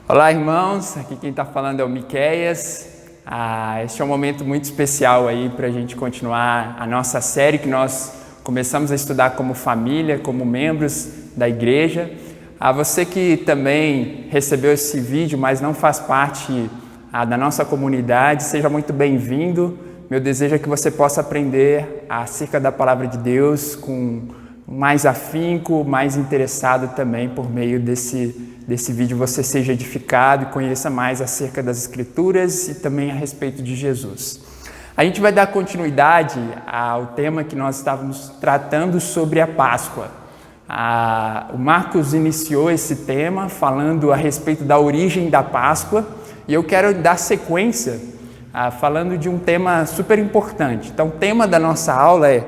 Olá, irmãos, aqui quem está falando é o Miqueias. Este é um momento muito especial aí para a gente continuar a nossa série que nós começamos a estudar como família, como membros da igreja. A você que também recebeu esse vídeo, mas não faz parte da nossa comunidade, seja muito bem-vindo. Meu desejo é que você possa aprender acerca da palavra de Deus com mais afinco, mais interessado também por meio desse vídeo você seja edificado e conheça mais acerca das Escrituras e também a respeito de Jesus. A gente vai dar continuidade ao tema que nós estávamos tratando sobre a Páscoa. O Marcos iniciou esse tema falando a respeito da origem da Páscoa e eu quero dar sequência falando de um tema super importante. Então, o tema da nossa aula é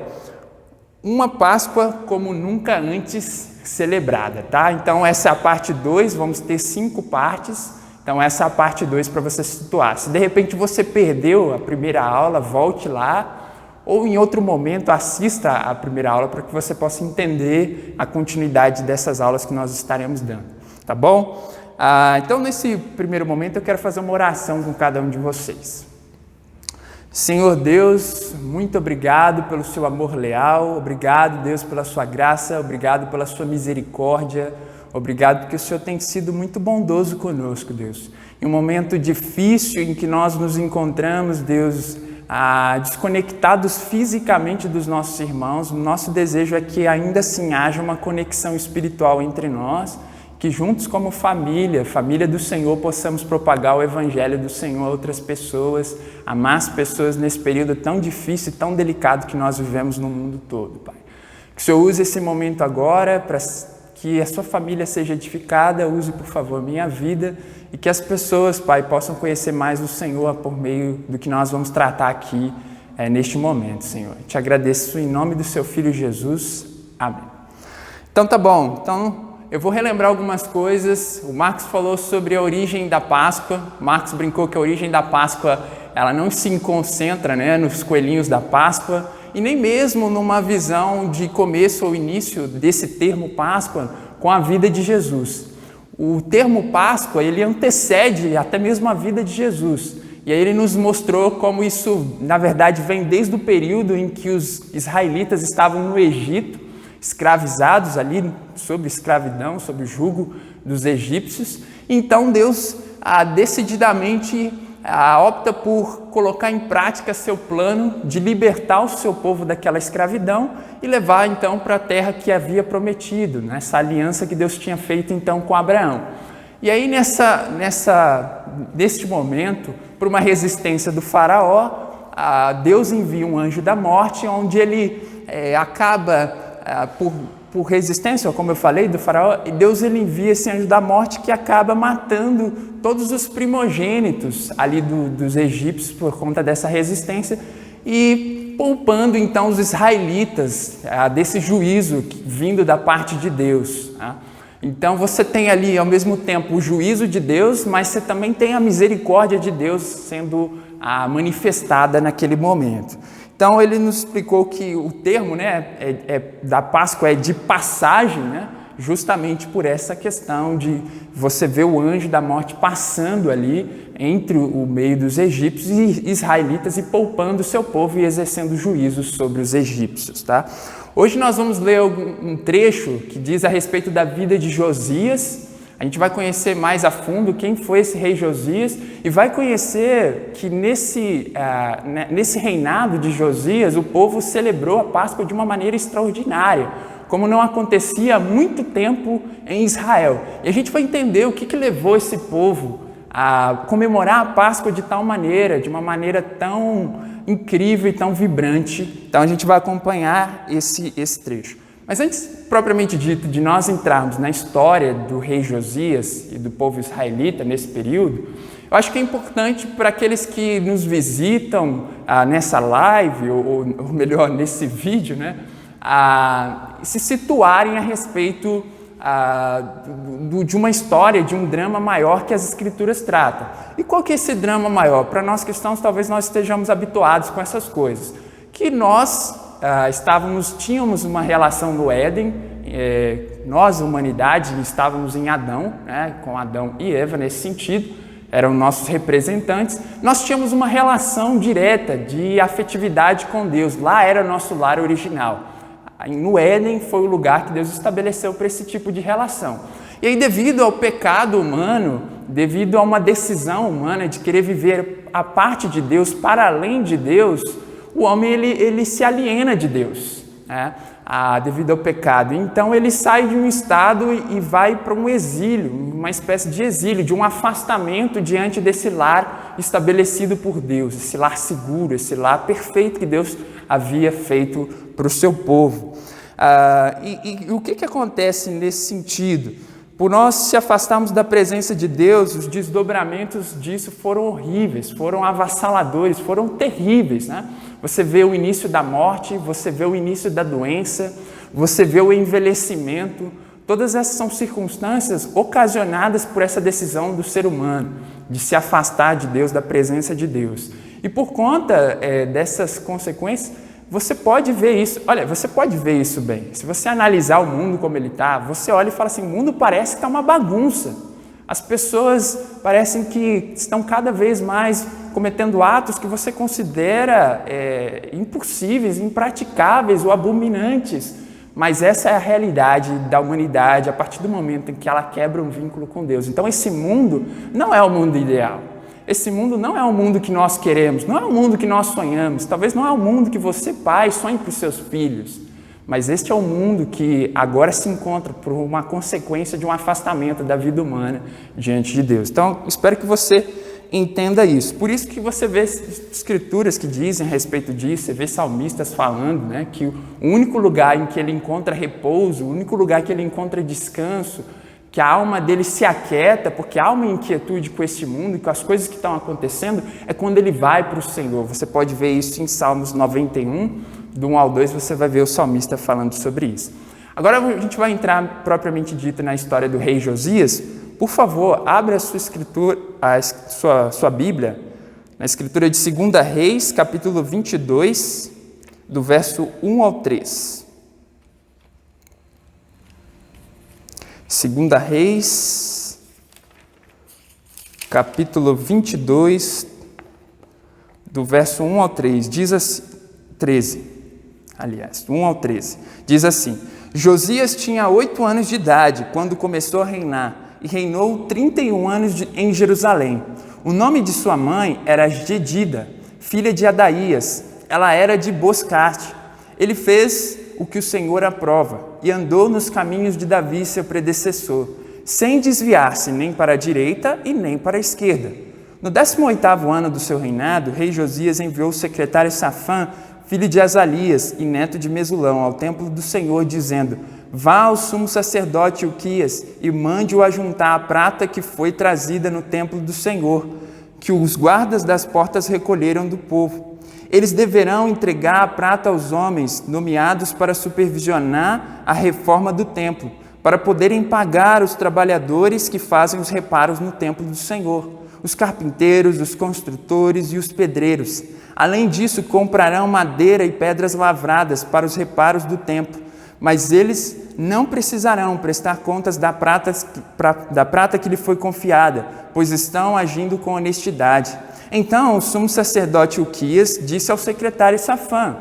uma Páscoa como nunca antes celebrada, tá? Então essa é a parte 2, vamos ter 5 partes, então essa é a parte 2 para você se situar. Se de repente você perdeu a primeira aula, volte lá, ou em outro momento assista a primeira aula para que você possa entender a continuidade dessas aulas que nós estaremos dando, tá bom? Então nesse primeiro momento eu quero fazer uma oração com cada um de vocês. Senhor Deus, muito obrigado pelo seu amor leal, obrigado, Deus, pela sua graça, obrigado pela sua misericórdia, obrigado porque o Senhor tem sido muito bondoso conosco, Deus. Em um momento difícil em que nós nos encontramos, Deus, desconectados fisicamente dos nossos irmãos, o nosso desejo é que ainda assim haja uma conexão espiritual entre nós, que juntos como família do Senhor, possamos propagar o Evangelho do Senhor a outras pessoas, amar as pessoas nesse período tão difícil e tão delicado que nós vivemos no mundo todo, Pai. Que o Senhor use esse momento agora para que a sua família seja edificada, use, por favor, minha vida e que as pessoas, Pai, possam conhecer mais o Senhor por meio do que nós vamos tratar aqui neste momento, Senhor. Te agradeço em nome do seu Filho Jesus. Amém. Então tá bom, eu vou relembrar algumas coisas. O Marcos falou sobre a origem da Páscoa. O Marcos brincou que a origem da Páscoa ela não se concentra, nos coelhinhos da Páscoa e nem mesmo numa visão de começo ou início desse termo Páscoa com a vida de Jesus. O termo Páscoa ele antecede até mesmo a vida de Jesus. E aí ele nos mostrou como isso, na verdade, vem desde o período em que os israelitas estavam no Egito, escravizados ali, sob escravidão, sob o jugo dos egípcios. Então Deus decididamente opta por colocar em prática seu plano de libertar o seu povo daquela escravidão e levar então para a terra que havia prometido, nessa aliança que Deus tinha feito então com Abraão. E aí neste momento, por uma resistência do faraó, Deus envia um anjo da morte, onde ele acaba por resistência, como eu falei, do faraó, e Deus ele envia esse anjo da morte que acaba matando todos os primogênitos ali dos egípcios por conta dessa resistência e poupando então os israelitas desse juízo vindo da parte de Deus. Então você tem ali ao mesmo tempo o juízo de Deus, mas você também tem a misericórdia de Deus sendo manifestada naquele momento. Então ele nos explicou que o termo da Páscoa é de passagem, justamente por essa questão de você ver o anjo da morte passando ali entre o meio dos egípcios e israelitas e poupando o seu povo e exercendo juízo sobre os egípcios. Tá? Hoje nós vamos ler um trecho que diz a respeito da vida de Josias. A gente vai conhecer mais a fundo quem foi esse rei Josias e vai conhecer que nesse reinado de Josias o povo celebrou a Páscoa de uma maneira extraordinária, como não acontecia há muito tempo em Israel. E a gente vai entender o que levou esse povo a comemorar a Páscoa de tal maneira, de uma maneira tão incrível e tão vibrante. Então a gente vai acompanhar esse trecho. Mas antes, propriamente dito, de nós entrarmos na história do rei Josias e do povo israelita nesse período, eu acho que é importante para aqueles que nos visitam nessa live, ou melhor, nesse vídeo, se situarem a respeito de uma história, de um drama maior que as Escrituras tratam. E qual que é esse drama maior? Para nós cristãos, talvez nós estejamos habituados com essas coisas. Que nós tínhamos uma relação no Éden, nós, a humanidade, estávamos em Adão, com Adão e Eva nesse sentido, eram nossos representantes, nós tínhamos uma relação direta de afetividade com Deus, lá era nosso lar original. No Éden foi o lugar que Deus estabeleceu para esse tipo de relação. E aí, devido ao pecado humano, devido a uma decisão humana de querer viver a parte de Deus, para além de Deus, o homem ele se aliena de Deus, devido ao pecado. Então ele sai de um estado e vai para um exílio, uma espécie de exílio, de um afastamento diante desse lar estabelecido por Deus, esse lar seguro, esse lar perfeito que Deus havia feito para o seu povo. E o que acontece nesse sentido? Por nós se afastarmos da presença de Deus, os desdobramentos disso foram horríveis, foram avassaladores, foram terríveis, Você vê o início da morte, você vê o início da doença, você vê o envelhecimento. Todas essas são circunstâncias ocasionadas por essa decisão do ser humano, de se afastar de Deus, da presença de Deus. E por conta dessas consequências, você pode ver isso. Olha, você pode ver isso bem. Se você analisar o mundo como ele está, você olha e fala assim, o mundo parece que está uma bagunça. As pessoas parecem que estão cada vez mais cometendo atos que você considera impossíveis, impraticáveis ou abominantes. Mas essa é a realidade da humanidade a partir do momento em que ela quebra um vínculo com Deus. Então esse mundo não é o mundo ideal. Esse mundo não é o mundo que nós queremos, não é o mundo que nós sonhamos. Talvez não é o mundo que você, pai, sonhe para os seus filhos. Mas este é o mundo que agora se encontra por uma consequência de um afastamento da vida humana diante de Deus. Então, espero que você entenda isso. Por isso que você vê escrituras que dizem a respeito disso, você vê salmistas falando, que o único lugar em que ele encontra repouso, o único lugar que ele encontra descanso, que a alma dele se aquieta, porque há uma inquietude com este mundo e com as coisas que estão acontecendo, é quando ele vai para o Senhor. Você pode ver isso em Salmos 91, do 1 ao 2, você vai ver o salmista falando sobre isso. Agora a gente vai entrar propriamente dito na história do rei Josias. Por favor, abra a sua escritura, sua Bíblia, na escritura de 2 Reis, capítulo 22, do verso 1 ao 3. 2 Reis, capítulo 22, do verso 1 ao 3, diz assim, 1 ao 13, diz assim, Josias tinha 8 anos de idade quando começou a reinar e reinou 31 anos em Jerusalém. O nome de sua mãe era Jedida, filha de Adaías, ela era de Boscate. Ele fez o que o Senhor aprova e andou nos caminhos de Davi, seu predecessor, sem desviar-se nem para a direita e nem para a esquerda. No 18º ano do seu reinado, o rei Josias enviou o secretário Safã, filho de Azalias e neto de Mesulão, ao templo do Senhor, dizendo, vá ao sumo sacerdote Ilquias e mande-o ajuntar a prata que foi trazida no templo do Senhor, que os guardas das portas recolheram do povo. Eles deverão entregar a prata aos homens nomeados para supervisionar a reforma do templo, para poderem pagar os trabalhadores que fazem os reparos no templo do Senhor, os carpinteiros, os construtores e os pedreiros. Além disso, comprarão madeira e pedras lavradas para os reparos do templo, mas eles não precisarão prestar contas da prata que lhe foi confiada, pois estão agindo com honestidade. Então o sumo sacerdote Ilquias disse ao secretário Safã,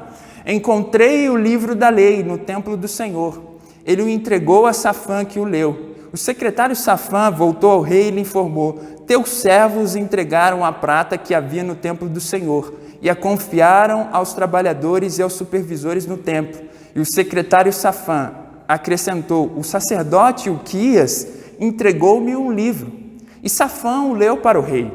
encontrei o livro da lei no templo do Senhor. Ele o entregou a Safã, que o leu. O secretário Safã voltou ao rei e lhe informou, teus servos entregaram a prata que havia no templo do Senhor e a confiaram aos trabalhadores e aos supervisores no templo. E o secretário Safã acrescentou, o sacerdote Ilquias entregou-me um livro. E Safã o leu para o rei.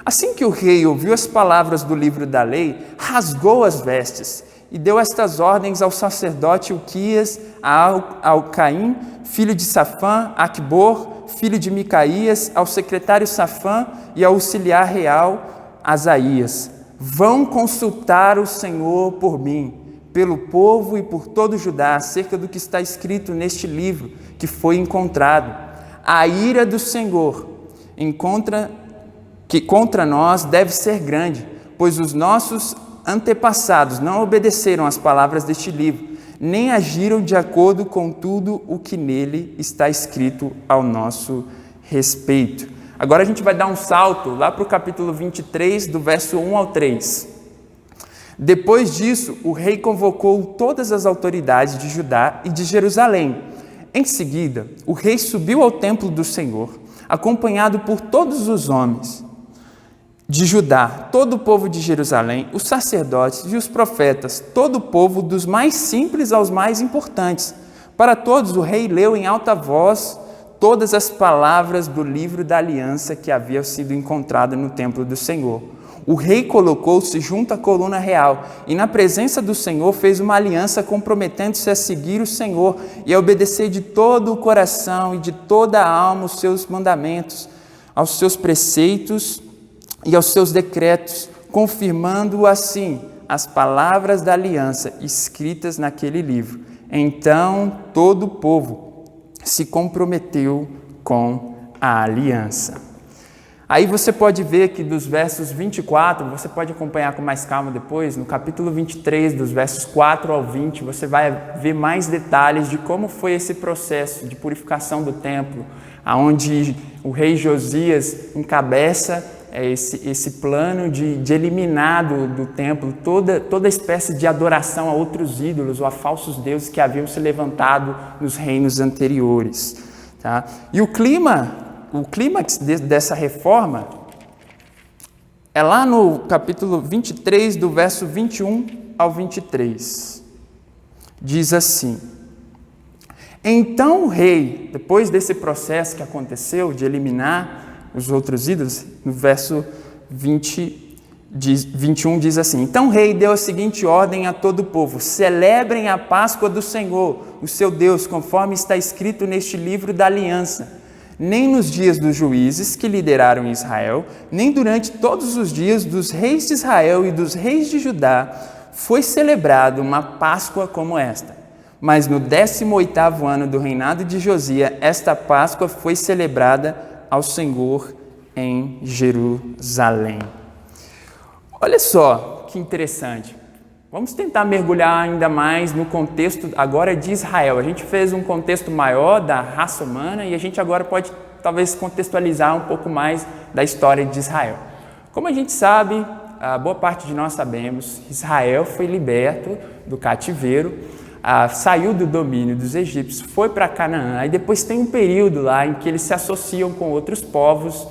Assim que o rei ouviu as palavras do livro da lei, rasgou as vestes e deu estas ordens ao sacerdote Ilquias, ao Caim, filho de Safã, a Aquibor, filho de Micaías, ao secretário Safã e ao auxiliar real Asaías. Vão consultar o Senhor por mim, pelo povo e por todo Judá, acerca do que está escrito neste livro que foi encontrado. A ira do Senhor que contra nós deve ser grande, pois os nossos antepassados não obedeceram às palavras deste livro, nem agiram de acordo com tudo o que nele está escrito ao nosso respeito. Agora a gente vai dar um salto lá para o capítulo 23, do verso 1 ao 3. Depois disso, o rei convocou todas as autoridades de Judá e de Jerusalém. Em seguida, o rei subiu ao templo do Senhor, acompanhado por todos os homens de Judá, todo o povo de Jerusalém, os sacerdotes e os profetas, todo o povo, dos mais simples aos mais importantes. Para todos, o rei leu em alta voz todas as palavras do livro da aliança que havia sido encontrado no templo do Senhor. O rei colocou-se junto à coluna real e, na presença do Senhor, fez uma aliança comprometendo-se a seguir o Senhor e a obedecer de todo o coração e de toda a alma os seus mandamentos, aos seus preceitos e aos seus decretos, confirmando assim as palavras da aliança escritas naquele livro. Então todo o povo se comprometeu com a aliança. Aí você pode ver que dos versos 24, você pode acompanhar com mais calma depois, no capítulo 23, dos versos 4 ao 20, você vai ver mais detalhes de como foi esse processo de purificação do templo, onde o rei Josias encabeça esse plano de eliminar do templo toda espécie de adoração a outros ídolos ou a falsos deuses que haviam se levantado nos reinos anteriores. Tá? E o clímax dessa reforma é lá no capítulo 23, do verso 21 ao 23. Diz assim: Então o rei, depois desse processo que aconteceu de eliminar os outros ídolos, no verso 21 diz assim: Então o rei deu a seguinte ordem a todo o povo: celebrem a Páscoa do Senhor, o seu Deus, conforme está escrito neste livro da aliança. Nem nos dias dos juízes que lideraram Israel, nem durante todos os dias dos reis de Israel e dos reis de Judá, foi celebrada uma Páscoa como esta. Mas no 18º ano do reinado de Josias, esta Páscoa foi celebrada ao Senhor em Jerusalém. Olha só que interessante. Vamos tentar mergulhar ainda mais no contexto agora de Israel. A gente fez um contexto maior da raça humana e a gente agora pode talvez contextualizar um pouco mais da história de Israel. Como a gente sabe, a boa parte de nós sabemos, Israel foi liberto do cativeiro, saiu do domínio dos egípcios, foi para Canaã, aí depois tem um período lá em que eles se associam com outros povos,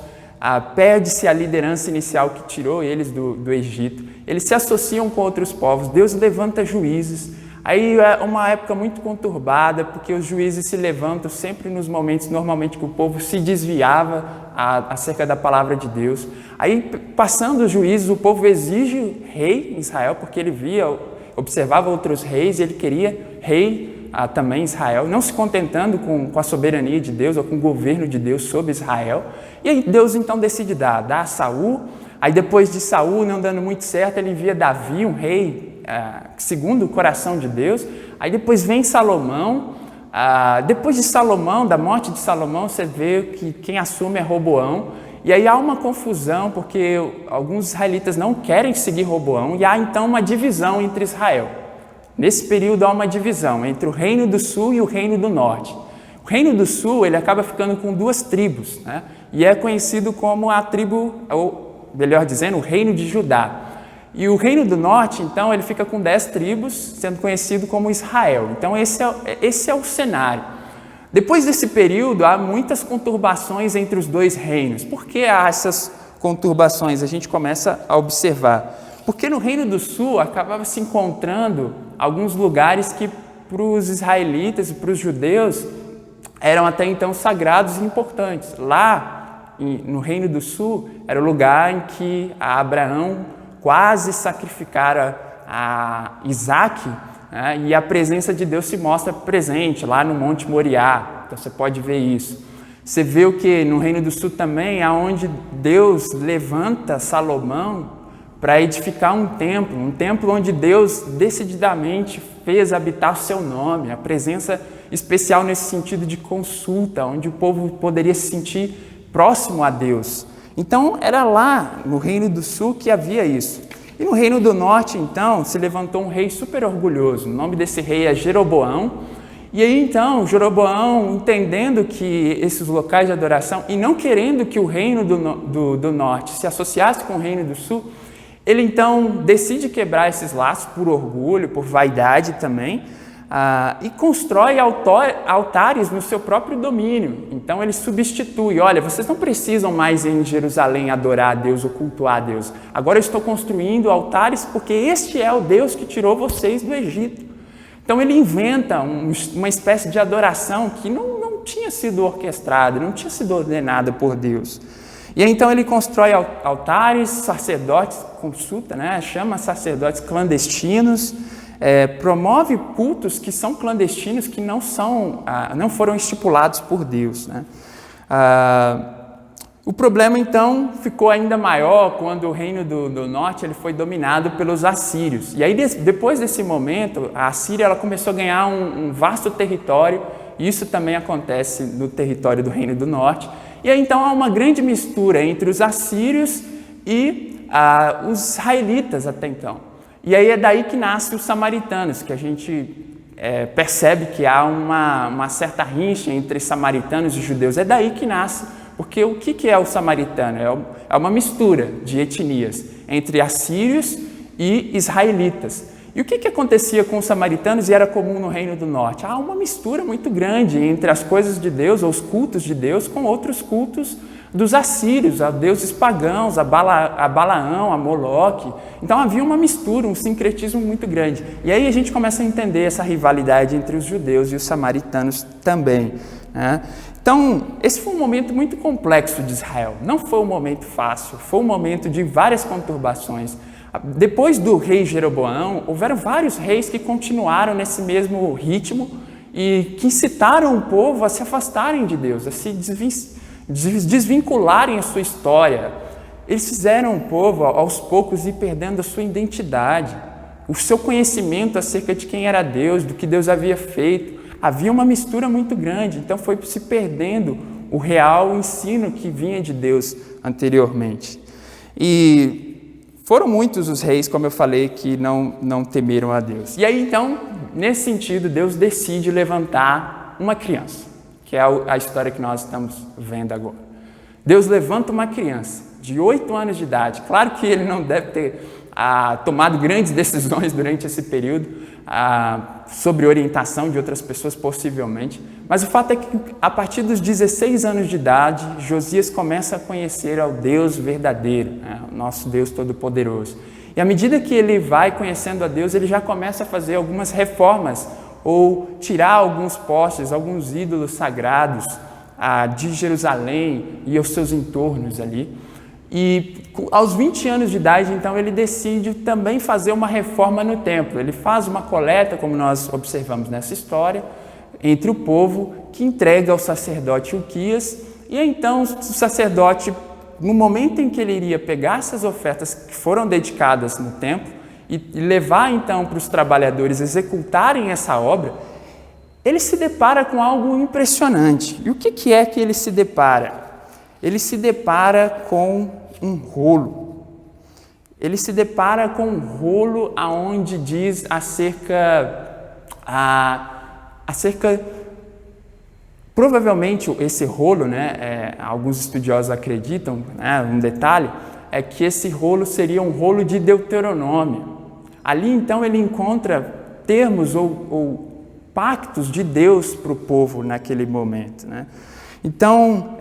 perde-se a liderança inicial que tirou eles do Egito, eles se associam com outros povos, Deus levanta juízes, aí é uma época muito conturbada, porque os juízes se levantam sempre nos momentos, normalmente, que o povo se desviava acerca da palavra de Deus. Aí, passando os juízes, o povo exige rei em Israel, porque ele observava outros reis e ele queria rei também em Israel, não se contentando com a soberania de Deus ou com o governo de Deus sobre Israel. E aí Deus então decide dar a Saul. Aí depois de Saul não dando muito certo, ele envia Davi, um rei segundo o coração de Deus. Aí depois vem Salomão. Depois de Salomão, da morte de Salomão, você vê que quem assume é Roboão. E aí há uma confusão, porque alguns israelitas não querem seguir Roboão, e há então uma divisão entre Israel. Nesse período há uma divisão entre o reino do sul e o reino do norte. O reino do sul ele acaba ficando com 2 tribos, né? E é conhecido como a tribo, ou melhor dizendo, o reino de Judá. E o reino do norte, então, ele fica com 10 tribos, sendo conhecido como Israel. Então esse é o cenário. Depois desse período, há muitas conturbações entre os 2 reinos. Por que há essas conturbações? A gente começa a observar. Porque no Reino do Sul acabava se encontrando alguns lugares que para os israelitas e para os judeus eram até então sagrados e importantes. Lá, no Reino do Sul, era o lugar em que Abraão quase sacrificara a Isaque, né? E a presença de Deus se mostra presente lá no Monte Moriá. Então você pode ver isso. Você vê o que no Reino do Sul também, aonde Deus levanta Salomão para edificar um templo onde Deus decididamente fez habitar o seu nome, a presença especial nesse sentido de consulta, onde o povo poderia se sentir próximo a Deus. Então era lá no Reino do Sul que havia isso. E no Reino do Norte, então, se levantou um rei super orgulhoso. O nome desse rei é Jeroboão. E aí, então, Jeroboão, entendendo que esses locais de adoração e não querendo que o Reino do Norte se associasse com o Reino do Sul, ele, então, decide quebrar esses laços por orgulho, por vaidade também, e constrói altares no seu próprio domínio. Então ele substitui, olha, vocês não precisam mais ir em Jerusalém adorar a Deus ou cultuar a Deus. Agora eu estou construindo altares porque este é o Deus que tirou vocês do Egito. Então ele inventa uma espécie de adoração que não tinha sido orquestrada, não tinha sido ordenada por Deus. E aí, então ele constrói altares, sacerdotes, consulta, chama sacerdotes clandestinos, promove cultos que são clandestinos, que não foram estipulados por Deus. O problema, então, ficou ainda maior quando o Reino do Norte ele foi dominado pelos assírios. E aí, depois desse momento, a Assíria ela começou a ganhar um vasto território, e isso também acontece no território do Reino do Norte. E aí, então, há uma grande mistura entre os assírios e os israelitas até então. E aí é daí que nascem os samaritanos, que a gente percebe que há uma certa rixa entre samaritanos e judeus. É daí que nasce, porque o que é o samaritano? É uma mistura de etnias entre assírios e israelitas. E o que acontecia com os samaritanos e era comum no Reino do Norte? Há uma mistura muito grande entre as coisas de Deus, ou os cultos de Deus, com outros cultos dos assírios, a deuses pagãos, a Balaão, a Moloque. Então havia uma mistura, um sincretismo muito grande. E aí a gente começa a entender essa rivalidade entre os judeus e os samaritanos também. Então, esse foi um momento muito complexo de Israel. Não foi um momento fácil, foi um momento de várias conturbações. Depois do rei Jeroboão, houveram vários reis que continuaram nesse mesmo ritmo e que incitaram o povo a se afastarem de Deus, a se desvincularem a sua história. Eles fizeram o povo, aos poucos, ir perdendo a sua identidade, o seu conhecimento acerca de quem era Deus, do que Deus havia feito. Havia uma mistura muito grande, então foi se perdendo o real ensino que vinha de Deus anteriormente. E foram muitos os reis, como eu falei, que não temeram a Deus. E aí, então, nesse sentido, Deus decide levantar uma criança, que é a história que nós estamos vendo agora. Deus levanta uma criança de 8 anos de idade. Claro que ele não deve ter tomado grandes decisões durante esse período, sobre orientação de outras pessoas, possivelmente. Mas o fato é que, a partir dos 16 anos de idade, Josias começa a conhecer ao Deus verdadeiro, o nosso Deus Todo-Poderoso. E à medida que ele vai conhecendo a Deus, ele já começa a fazer algumas reformas, ou tirar alguns postes, alguns ídolos sagrados de Jerusalém e aos seus entornos ali. E aos 20 anos de idade, então, ele decide também fazer uma reforma no templo. Ele faz uma coleta, como nós observamos nessa história, entre o povo, que entrega ao sacerdote Hilquias. E então o sacerdote, no momento em que ele iria pegar essas ofertas que foram dedicadas no templo e levar então para os trabalhadores executarem essa obra, ele se depara com algo impressionante. E o que é que ele se depara? Ele se depara com um rolo. Ele se depara com um rolo aonde diz provavelmente esse rolo, alguns estudiosos acreditam, um detalhe, é que esse rolo seria um rolo de Deuteronômio. Ali então ele encontra termos ou pactos de Deus para o povo naquele momento. Então,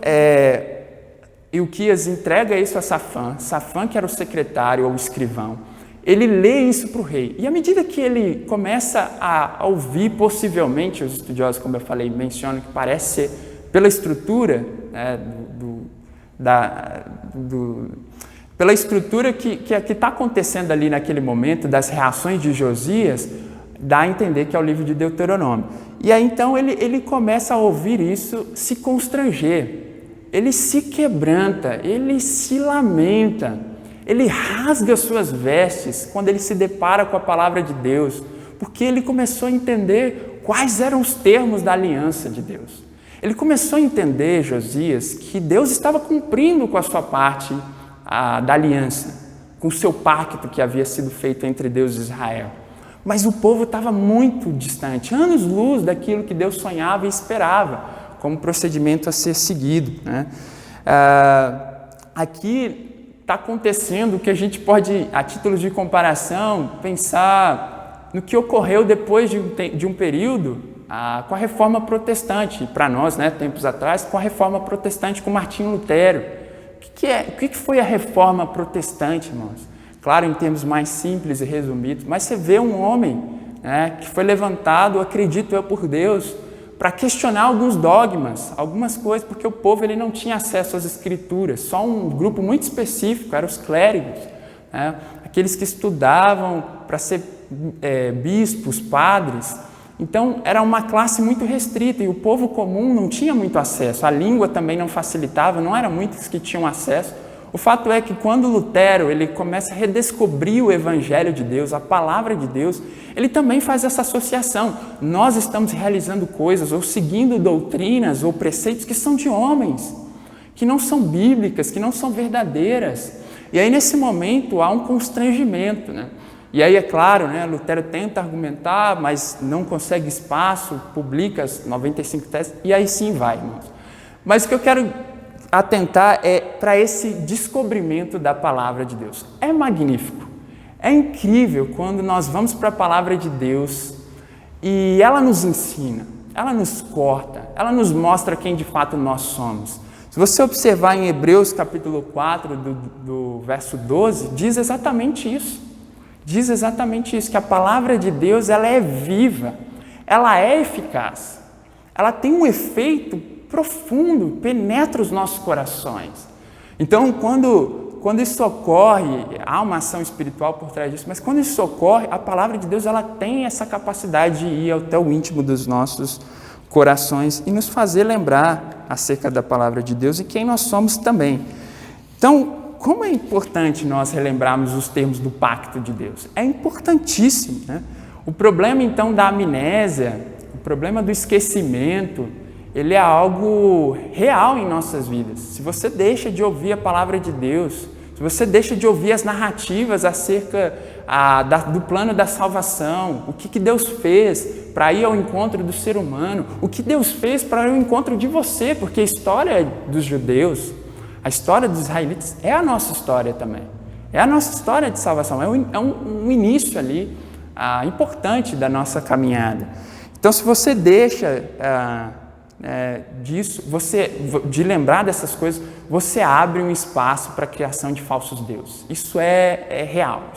Hilquias entrega isso a Safã, que era o secretário ou escrivão, ele lê isso para o rei. E à medida que ele começa a ouvir, possivelmente, os estudiosos, como eu falei, mencionam que parece ser pela estrutura, pela estrutura que está acontecendo ali naquele momento, das reações de Josias, dá a entender que é o livro de Deuteronômio. E aí então ele começa a ouvir isso, se constranger. Ele se quebranta, ele se lamenta, ele rasga suas vestes quando ele se depara com a palavra de Deus, porque ele começou a entender quais eram os termos da aliança de Deus. Ele começou a entender, Josias, que Deus estava cumprindo com a sua parte da aliança com o seu pacto que havia sido feito entre Deus e Israel. Mas o povo estava muito distante, anos-luz daquilo que Deus sonhava e esperava, como procedimento a ser seguido, né? Aqui está acontecendo o que a gente pode, a título de comparação, pensar no que ocorreu depois de um período com a Reforma Protestante, para nós, né, tempos atrás, com a Reforma Protestante com Martinho Lutero. O que foi a Reforma Protestante, irmãos? Claro, em termos mais simples e resumidos, mas você vê um homem, né, que foi levantado, acredito eu, por Deus, para questionar alguns dogmas, algumas coisas, porque o povo ele não tinha acesso às Escrituras, só um grupo muito específico, eram os clérigos, né, aqueles que estudavam para ser bispos, padres. Então, era uma classe muito restrita e o povo comum não tinha muito acesso, a língua também não facilitava, não eram muitos que tinham acesso. O fato é que quando Lutero ele começa a redescobrir o Evangelho de Deus, a Palavra de Deus, ele também faz essa associação. Nós estamos realizando coisas ou seguindo doutrinas ou preceitos que são de homens, que não são bíblicas, que não são verdadeiras. E aí, nesse momento, há um constrangimento, né? E aí, é claro, né, Lutero tenta argumentar, mas não consegue espaço, publica as 95 teses, e aí sim vai, irmãos. Mas o que eu quero atentar é para esse descobrimento da Palavra de Deus. É magnífico, é incrível quando nós vamos para a Palavra de Deus e ela nos ensina, ela nos corta, ela nos mostra quem de fato nós somos. Se você observar em Hebreus capítulo 4, do verso 12, diz exatamente isso. Diz exatamente isso, que a Palavra de Deus ela é viva, ela é eficaz, ela tem um efeito profundo, penetra os nossos corações. Então, quando isso ocorre, há uma ação espiritual por trás disso, mas quando isso ocorre, a Palavra de Deus ela tem essa capacidade de ir até o íntimo dos nossos corações e nos fazer lembrar acerca da Palavra de Deus e quem nós somos também. Então, como é importante nós relembrarmos os termos do pacto de Deus? É importantíssimo, né? O problema, então, da amnésia, o problema do esquecimento, ele é algo real em nossas vidas. Se você deixa de ouvir a palavra de Deus, se você deixa de ouvir as narrativas acerca do plano da salvação, o que Deus fez para ir ao encontro do ser humano, o que Deus fez para ir ao encontro de você, porque a história dos judeus, a história dos israelitas é a nossa história também. É a nossa história de salvação, é um início ali importante da nossa caminhada. Então, se você deixa de lembrar dessas coisas, você abre um espaço para a criação de falsos deuses. Isso é real.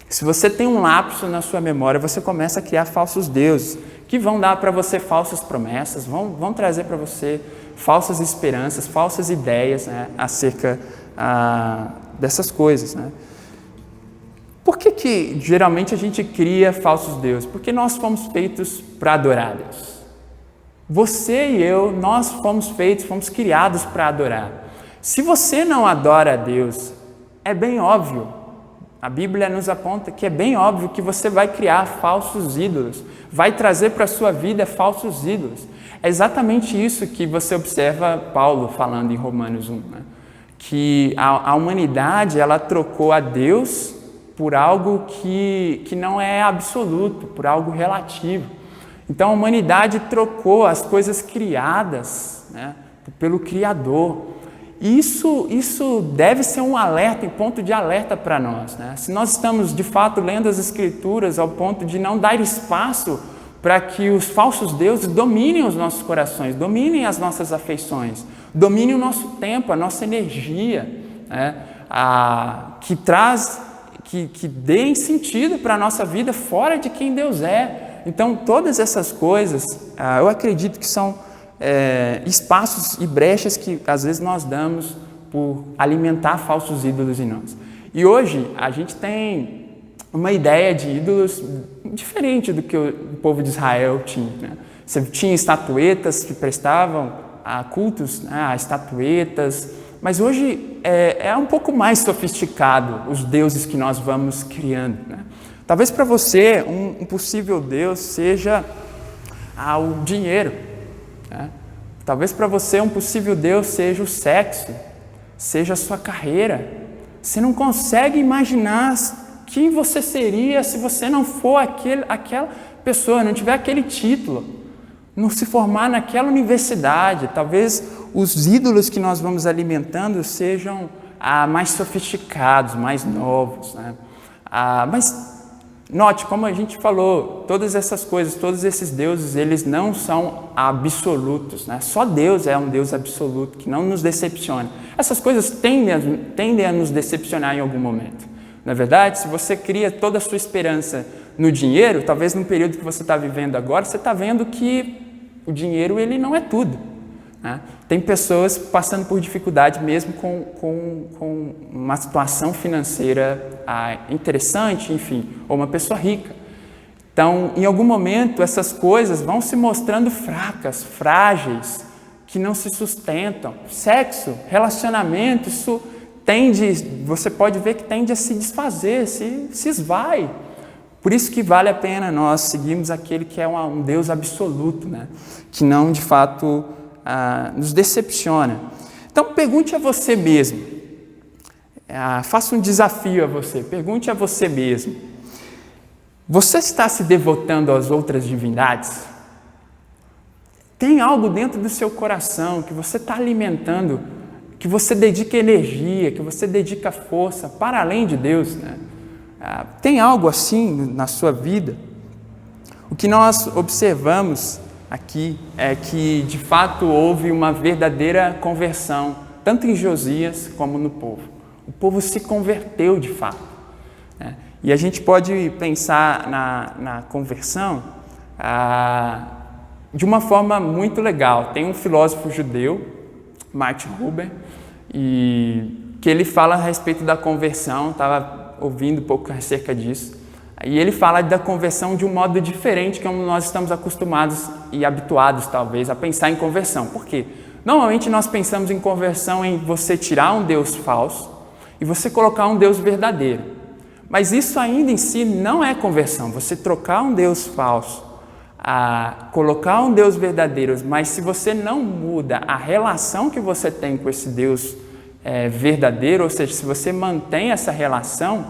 Se você tem um lapso na sua memória, você começa a criar falsos deuses, que vão dar para você falsas promessas, vão trazer para você falsas esperanças, falsas ideias, né, acerca dessas coisas, né? Por que geralmente a gente cria falsos deuses? Porque nós fomos feitos para adorar a Deus. Você e eu, nós fomos criados para adorar. Se você não adora a Deus, é bem óbvio, a Bíblia nos aponta que é bem óbvio que você vai criar falsos ídolos, vai trazer para a sua vida falsos ídolos. É exatamente isso que você observa Paulo falando em Romanos 1, né? Que a humanidade ela trocou a Deus por algo que não é absoluto, por algo relativo. Então a humanidade trocou as coisas criadas, né, pelo Criador. Isso deve ser um alerta, um ponto de alerta para nós, né? Se nós estamos de fato lendo as Escrituras ao ponto de não dar espaço para que os falsos deuses dominem os nossos corações, dominem as nossas afeições, dominem o nosso tempo, a nossa energia, né? Que deem sentido para a nossa vida fora de quem Deus é. Então, todas essas coisas, eu acredito que são espaços e brechas que às vezes nós damos por alimentar falsos ídolos em nós. E hoje a gente tem uma ideia de ídolos diferente do que o povo de Israel tinha, né? Você tinha estatuetas que prestavam a cultos, né, a estatuetas, mas hoje é um pouco mais sofisticado os deuses que nós vamos criando, né? Talvez para você um possível Deus seja o dinheiro, né? Talvez para você um possível Deus seja o sexo, seja a sua carreira, Você não consegue imaginar quem você seria se você não for aquela pessoa, não tiver aquele título, não se formar naquela universidade. Talvez os ídolos que nós vamos alimentando sejam mais sofisticados, mais novos, né? Mas note, como a gente falou, todas essas coisas, todos esses deuses, eles não são absolutos, né? Só Deus é um Deus absoluto, que não nos decepciona. Essas coisas tendem a nos decepcionar em algum momento. Na verdade, se você cria toda a sua esperança no dinheiro, talvez no período que você está vivendo agora, você está vendo que o dinheiro ele não é tudo, né? Tem pessoas passando por dificuldade mesmo com uma situação financeira interessante, enfim, ou uma pessoa rica. Então, em algum momento, essas coisas vão se mostrando fracas, frágeis, que não se sustentam. Sexo, relacionamento, isso você pode ver que tende a se desfazer, se esvai. Por isso que vale a pena nós seguirmos aquele que é um Deus absoluto, né? Que não, de fato, nos decepciona. Então, pergunte a você mesmo. Faça um desafio a você. Pergunte a você mesmo. Você está se devotando às outras divindades? Tem algo dentro do seu coração que você está alimentando, que você dedica energia, que você dedica força para além de Deus, né? Tem algo assim na sua vida? O que nós observamos aqui é que, de fato, houve uma verdadeira conversão, tanto em Josias como no povo. O povo se converteu de fato, né? E a gente pode pensar na conversão de uma forma muito legal. Tem um filósofo judeu, Martin Buber, e que ele fala a respeito da conversão. Estava ouvindo um pouco acerca disso. E ele fala da conversão de um modo diferente, como nós estamos acostumados e habituados, talvez, a pensar em conversão. Por quê? Normalmente nós pensamos em conversão em você tirar um Deus falso e você colocar um Deus verdadeiro. Mas isso ainda em si não é conversão. Você trocar um Deus falso, colocar um Deus verdadeiro, mas se você não muda a relação que você tem com esse Deus verdadeiro, ou seja, se você mantém essa relação,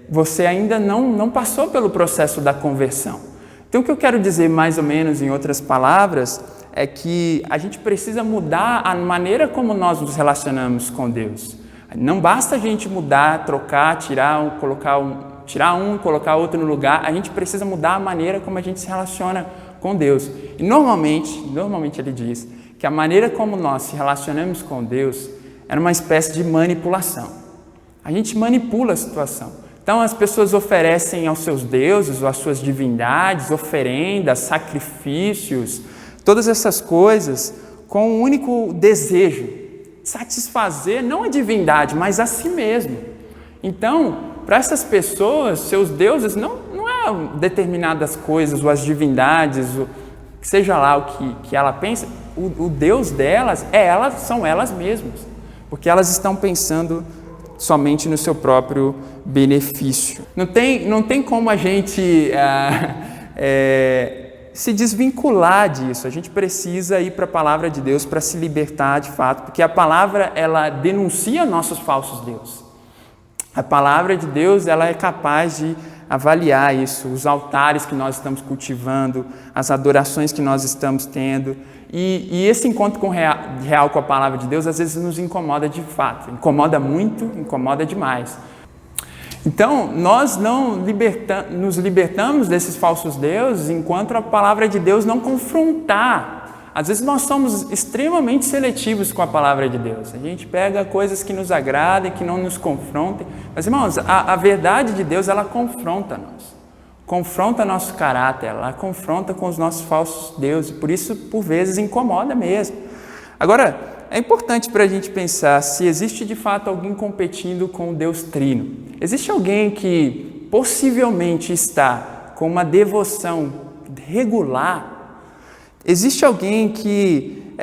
você ainda não passou pelo processo da conversão. Então, o que eu quero dizer, mais ou menos, em outras palavras, é que a gente precisa mudar a maneira como nós nos relacionamos com Deus. Não basta a gente mudar, trocar, tirar um, colocar outro no lugar. A gente precisa mudar a maneira como a gente se relaciona com Deus. E normalmente ele diz que a maneira como nós se relacionamos com Deus é uma espécie de manipulação. A gente manipula a situação. Então, as pessoas oferecem aos seus deuses ou às suas divindades oferendas, sacrifícios, todas essas coisas com um único desejo, satisfazer não a divindade, mas a si mesmo. Então, para essas pessoas, seus deuses não é determinadas coisas, ou as divindades, ou seja lá o que ela pensa, o Deus delas são elas mesmas, porque elas estão pensando somente no seu próprio benefício. Não tem como a gente se desvincular disso. A gente precisa ir para a palavra de Deus para se libertar de fato, porque a palavra ela denuncia nossos falsos deuses. A palavra de Deus ela é capaz de avaliar isso, os altares que nós estamos cultivando, as adorações que nós estamos tendo. E esse encontro real com a palavra de Deus às vezes nos incomoda de fato. Incomoda muito, incomoda demais. Então, nós não nos libertamos desses falsos deuses enquanto a palavra de Deus não confrontar. Às vezes nós somos extremamente seletivos com a palavra de Deus. A gente pega coisas que nos agradem, que não nos confrontem. Mas, irmãos, a verdade de Deus, ela confronta-nos. Confronta nosso caráter, ela confronta com os nossos falsos deuses. Por isso, por vezes, incomoda mesmo. Agora, é importante para a gente pensar se existe de fato alguém competindo com o Deus Trino. Existe alguém que possivelmente está com uma devoção regular? Existe alguém que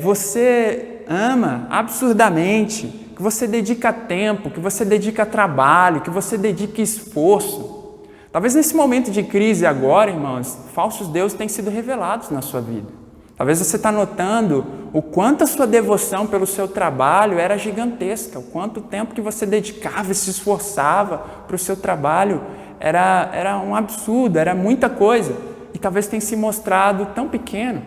você ama absurdamente, que você dedica tempo, que você dedica trabalho, que você dedica esforço? Talvez nesse momento de crise agora, irmãos, falsos deuses têm sido revelados na sua vida. Talvez você está notando o quanto a sua devoção pelo seu trabalho era gigantesca, o quanto tempo que você dedicava e se esforçava para o seu trabalho era um absurdo, era muita coisa. E talvez tenha se mostrado tão pequeno.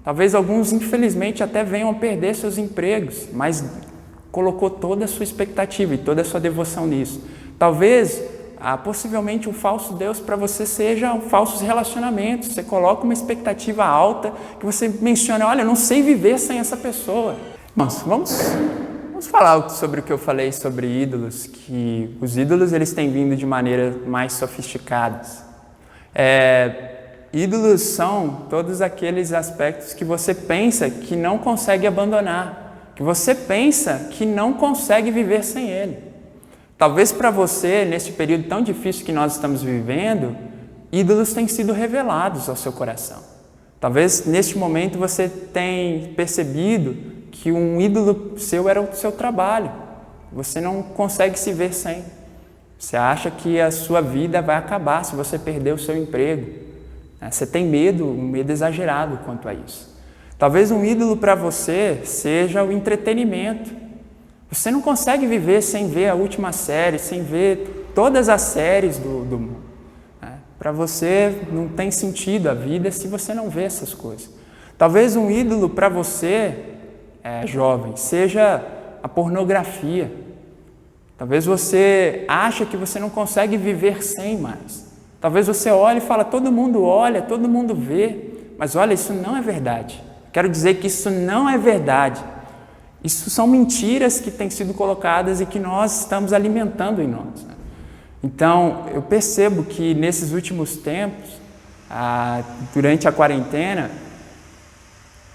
Talvez alguns, infelizmente, até venham a perder seus empregos, mas colocou toda a sua expectativa e toda a sua devoção nisso. Talvez, possivelmente, um falso Deus para você seja falsos relacionamentos. Você coloca uma expectativa alta, que você menciona, olha, eu não sei viver sem essa pessoa. Vamos falar sobre o que eu falei sobre ídolos, que os ídolos eles têm vindo de maneira mais sofisticadas. Ídolos são todos aqueles aspectos que você pensa que não consegue abandonar, que você pensa que não consegue viver sem ele. Talvez para você, nesse período tão difícil que nós estamos vivendo, ídolos têm sido revelados ao seu coração. Talvez neste momento você tenha percebido que um ídolo seu era o seu trabalho. Você não consegue se ver sem. Você acha que a sua vida vai acabar se você perder o seu emprego. Você tem medo, um medo exagerado quanto a isso. Talvez um ídolo para você seja o entretenimento. Você não consegue viver sem ver a última série, sem ver todas as séries do mundo. Para você não tem sentido a vida se você não vê essas coisas. Talvez um ídolo para você, jovem, seja a pornografia. Talvez você ache que você não consegue viver sem mais. Talvez você olhe e fala, todo mundo olha, todo mundo vê, mas olha, isso não é verdade. Quero dizer que isso não é verdade. Isso são mentiras que têm sido colocadas e que nós estamos alimentando em nós. Então, eu percebo que nesses últimos tempos, durante a quarentena,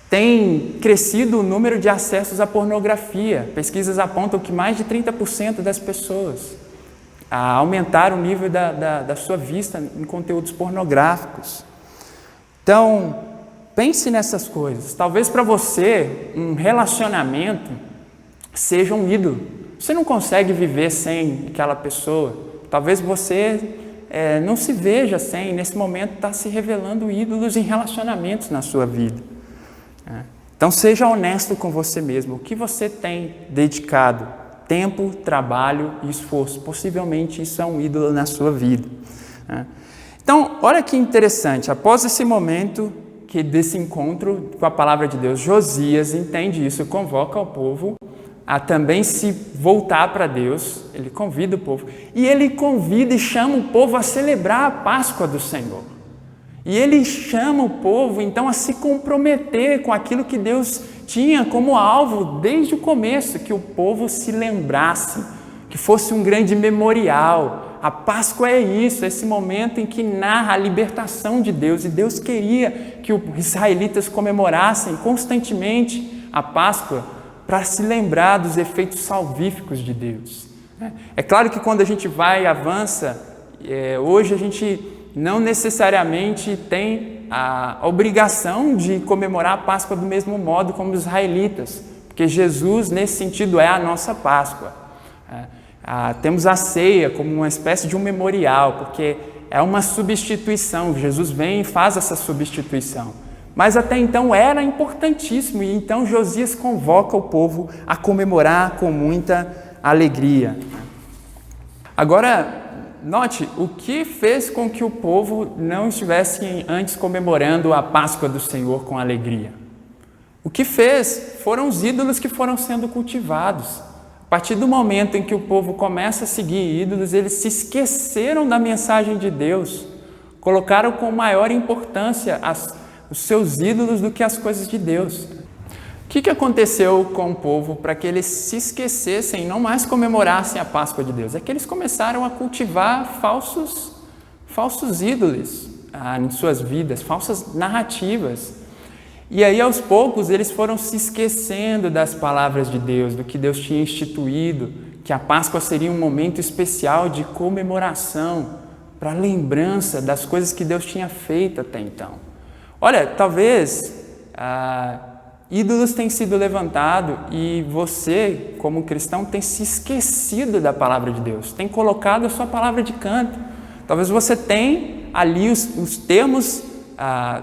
tem crescido o número de acessos à pornografia. Pesquisas apontam que mais de 30% das pessoas aumentaram o nível da sua vista em conteúdos pornográficos. Então, pense nessas coisas. Talvez para você um relacionamento seja um ídolo. Você não consegue viver sem aquela pessoa. Talvez você não se veja sem. Nesse momento está se revelando ídolos em relacionamentos na sua vida. Então seja honesto com você mesmo. O que você tem dedicado? Tempo, trabalho e esforço. Possivelmente isso é um ídolo na sua vida. Então, olha que interessante. Após esse momento desse encontro com a palavra de Deus, Josias entende isso, convoca o povo a também se voltar para Deus. Ele convida o povo. E ele convida e chama o povo a celebrar a Páscoa do Senhor. E ele chama o povo, então, a se comprometer com aquilo que Deus tinha como alvo desde o começo, que o povo se lembrasse, que fosse um grande memorial. A Páscoa é isso, esse momento em que narra a libertação de Deus, e Deus queria que os israelitas comemorassem constantemente a Páscoa para se lembrar dos efeitos salvíficos de Deus. É claro que quando a gente vai e avança, hoje a gente não necessariamente tem a obrigação de comemorar a Páscoa do mesmo modo como os israelitas, porque Jesus, nesse sentido, é a nossa Páscoa. Temos a ceia como uma espécie de um memorial, porque é uma substituição. Jesus vem e faz essa substituição. Mas até então era importantíssimo, e então Josias convoca o povo a comemorar com muita alegria. Agora, note o que fez com que o povo não estivesse antes comemorando a Páscoa do Senhor com alegria. O que fez foram os ídolos que foram sendo cultivados. A partir do momento em que o povo começa a seguir ídolos, eles se esqueceram da mensagem de Deus, colocaram com maior importância os seus ídolos do que as coisas de Deus. O que aconteceu com o povo para que eles se esquecessem e não mais comemorassem a Páscoa de Deus? É que eles começaram a cultivar falsos ídolos em suas vidas, falsas narrativas. E aí, aos poucos, eles foram se esquecendo das palavras de Deus, do que Deus tinha instituído, que a Páscoa seria um momento especial de comemoração, para lembrança das coisas que Deus tinha feito até então. Olha, talvez ídolos têm sido levantados e você, como cristão, tem se esquecido da palavra de Deus, tem colocado a sua palavra de canto. Talvez você tenha ali os termos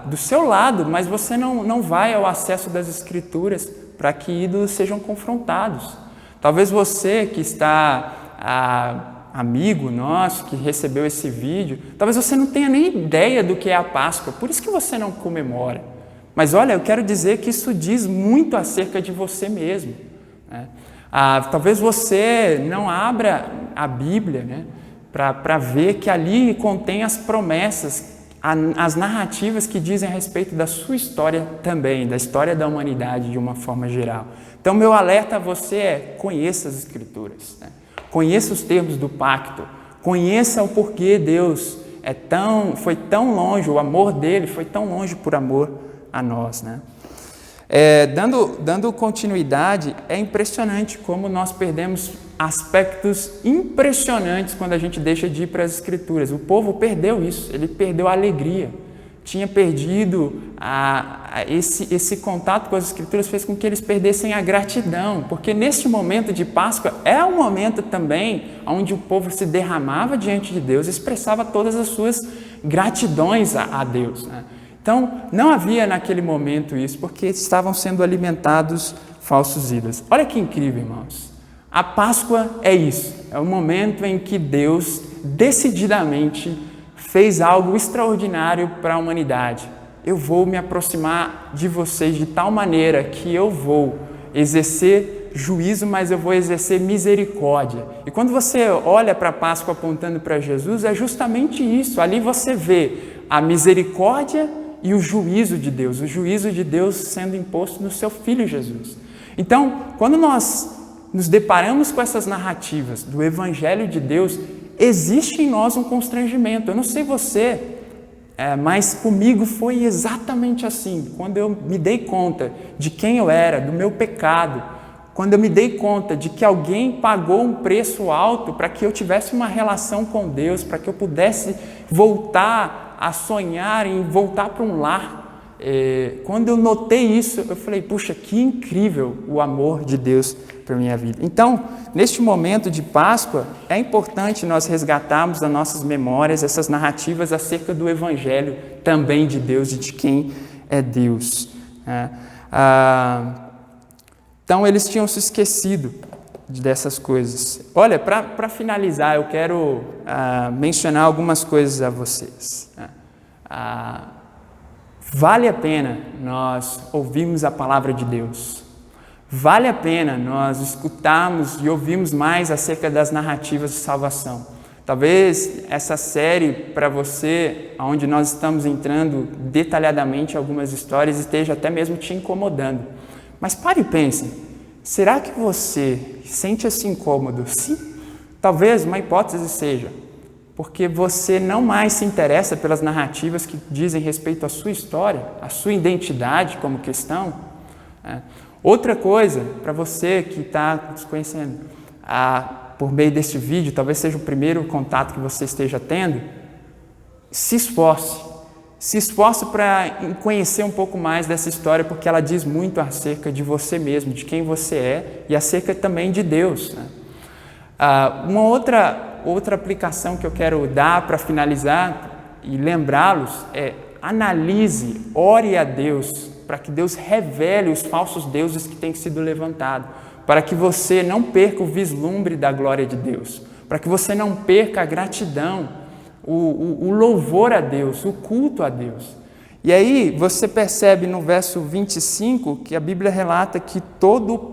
do seu lado, mas você não vai ao acesso das Escrituras para que ídolos sejam confrontados. Talvez você que está amigo nosso, que recebeu esse vídeo, talvez você não tenha nem ideia do que é a Páscoa, por isso que você não comemora. Mas olha, eu quero dizer que isso diz muito acerca de você mesmo, né? Talvez você não abra a Bíblia, né, para ver que ali contém as promessas, as narrativas que dizem a respeito da sua história também, da história da humanidade de uma forma geral. Então, meu alerta a você é: conheça as Escrituras, né? Conheça os termos do pacto, conheça o porquê Deus foi tão longe, o amor dele foi tão longe por amor a nós, né? Dando continuidade, é impressionante como nós perdemos aspectos impressionantes quando a gente deixa de ir para as Escrituras. O povo perdeu isso, ele perdeu a alegria, tinha perdido esse contato com as Escrituras, fez com que eles perdessem a gratidão, porque neste momento de Páscoa é um momento também onde o povo se derramava diante de Deus, expressava todas as suas gratidões a Deus, né? Então, não havia naquele momento isso, porque estavam sendo alimentados falsos ídolos. Olha que incrível, irmãos. A Páscoa é isso, é o momento em que Deus decididamente fez algo extraordinário para a humanidade. Eu vou me aproximar de vocês de tal maneira que eu vou exercer juízo, mas eu vou exercer misericórdia. E quando você olha para a Páscoa apontando para Jesus, é justamente isso. Ali você vê a misericórdia e o juízo de Deus sendo imposto no seu Filho Jesus. Então, quando nós nos deparamos com essas narrativas do Evangelho de Deus, existe em nós um constrangimento. Eu não sei você, mas comigo foi exatamente assim. Quando eu me dei conta de quem eu era, do meu pecado, quando eu me dei conta de que alguém pagou um preço alto para que eu tivesse uma relação com Deus, para que eu pudesse voltar a sonhar em voltar para um lar. Quando eu notei isso, eu falei: puxa, que incrível o amor de Deus para a minha vida. Então, neste momento de Páscoa, é importante nós resgatarmos das nossas memórias essas narrativas acerca do Evangelho também de Deus e de quem é Deus. Então, eles tinham se esquecido dessas coisas. Olha, para finalizar, eu quero mencionar algumas coisas a vocês. Vale a pena nós ouvirmos a palavra de Deus. Vale a pena nós escutarmos e ouvirmos mais acerca das narrativas de salvação. Talvez essa série, para você, onde nós estamos entrando detalhadamente em algumas histórias, esteja até mesmo te incomodando. Mas pare e pense, será que você sente esse incômodo? Sim, talvez uma hipótese seja porque você não mais se interessa pelas narrativas que dizem respeito à sua história, à sua identidade como cristão. Outra coisa, para você que está nos conhecendo, por meio deste vídeo, talvez seja o primeiro contato que você esteja tendo, se esforce para conhecer um pouco mais dessa história, porque ela diz muito acerca de você mesmo, de quem você é e acerca também de Deus, né? Uma outra aplicação que eu quero dar para finalizar e lembrá-los é: analise, ore a Deus, para que Deus revele os falsos deuses que têm sido levantados, para que você não perca o vislumbre da glória de Deus, para que você não perca a gratidão, o louvor a Deus, o culto a Deus. E aí você percebe no verso 25 que a Bíblia relata que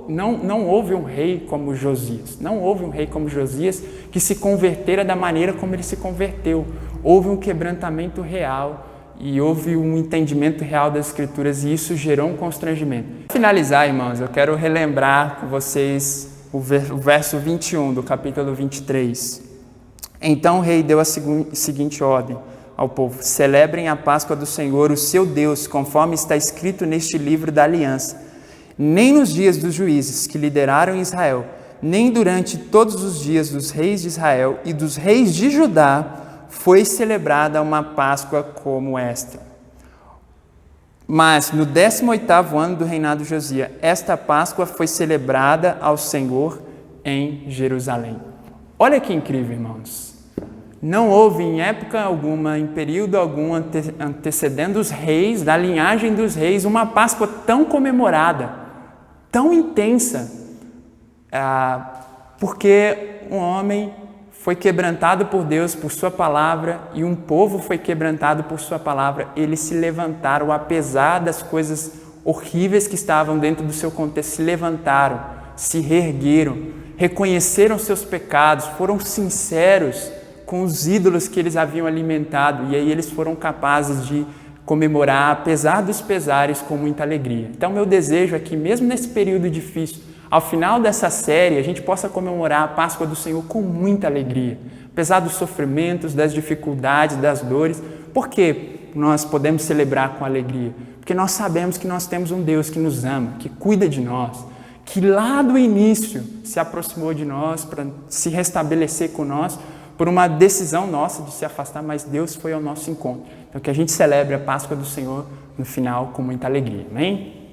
não houve um rei como Josias. Não houve um rei como Josias que se convertera da maneira como ele se converteu. Houve um quebrantamento real e houve um entendimento real das Escrituras e isso gerou um constrangimento. Para finalizar, irmãos, eu quero relembrar com vocês o verso 21 do capítulo 23. Então o rei deu a seguinte ordem ao povo: celebrem a Páscoa do Senhor, o seu Deus, conforme está escrito neste livro da aliança. Nem nos dias dos juízes que lideraram Israel, nem durante todos os dias dos reis de Israel e dos reis de Judá, foi celebrada uma Páscoa como esta. Mas no 18º ano do reinado de Josias, esta Páscoa foi celebrada ao Senhor em Jerusalém. Olha que incrível, irmãos. não houve em época alguma, em período algum antecedendo os reis, da linhagem dos reis, uma Páscoa tão comemorada, tão intensa, porque um homem foi quebrantado por Deus, por sua palavra, e um povo foi quebrantado por sua palavra. Eles se levantaram, apesar das coisas horríveis que estavam dentro do seu contexto, se levantaram, se reergueram, reconheceram seus pecados, foram sinceros com os ídolos que eles haviam alimentado, e aí eles foram capazes de comemorar, apesar dos pesares, com muita alegria. Então, meu desejo é que, mesmo nesse período difícil, ao final dessa série, a gente possa comemorar a Páscoa do Senhor com muita alegria, apesar dos sofrimentos, das dificuldades, das dores. Por que nós podemos celebrar com alegria? Porque nós sabemos que nós temos um Deus que nos ama, que cuida de nós, que lá do início se aproximou de nós para se restabelecer com nós, por uma decisão nossa de se afastar, mas Deus foi ao nosso encontro. Então que a gente celebre a Páscoa do Senhor no final com muita alegria. Amém?